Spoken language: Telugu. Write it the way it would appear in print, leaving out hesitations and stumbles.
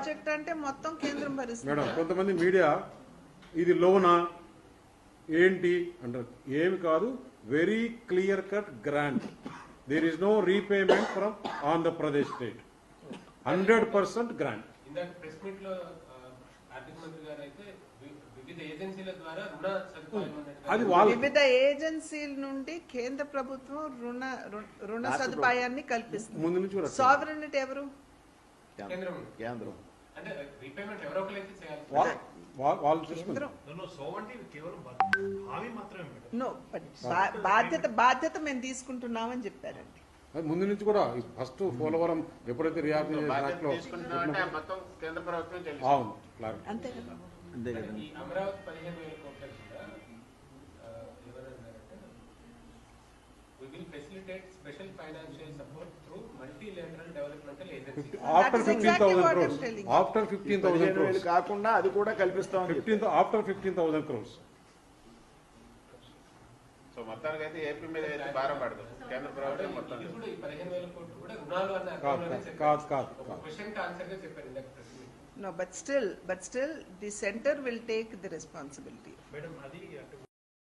ప్రాజెక్ట్ అంటే మొత్తం కేంద్రం భరిస్తుంది. మేడం కొంతమంది మీడియా ఇది లోనా ఏంటి అంటారు. ఏమి కాదు, very clear cut grant. There is no repayment from Andhra Pradesh state. 100% grant. ఇందాక ప్రెస్ మీట్ లో ఆర్థిక మంత్రి గారు అయితే వివిధ ఏజెన్సీల ద్వారా రుణ సదుపాయం అది వాళ్ళ వివిధ ఏజెన్సీల నుండి కేంద్ర ప్రభుత్వం రుణ సదుపాయాన్ని కల్పిస్తుంది. ముందు నుంచి కూడా సావరెనిటీ ఎవరు? కేంద్రం. అంటే రీపేమెంట్ ఎవరో ఒకరైతే చేయాలి. వాళ్ళు చూసుకుంటారు. బాధ్యత మేము తీసుకుంటున్నామని చెప్పారండి. ముందు నుంచి కూడా ఫస్ట్ పోలవరం ఎప్పుడైతే రియాక్ట్ మొత్తం కేంద్ర ప్రభుత్వం అవును అంతే కదా. ఈ అమరావతి 15,000 కోట్ల కూడా ఎవరన్నారంటే we will facilitate special financial support through multilateral developmental agencies. After 15,000 crores. After 15,000 crores కాకుండా అది కూడా కల్పిస్తాం. After 15,000 crores. సో మొత్తానికి అయితే ఏపీ మీద అయితే భారం పడదు కేంద్ర ప్రభుత్వం మొత్తం. ఇప్పుడు ఈ 15,000 కోట్లు కూడా రుణాలు అన్న కాదు క్వశ్చన్ ఆన్సర్ గా చెప్పారు ఇందాక press meet. No, but still, the center will take the responsibility.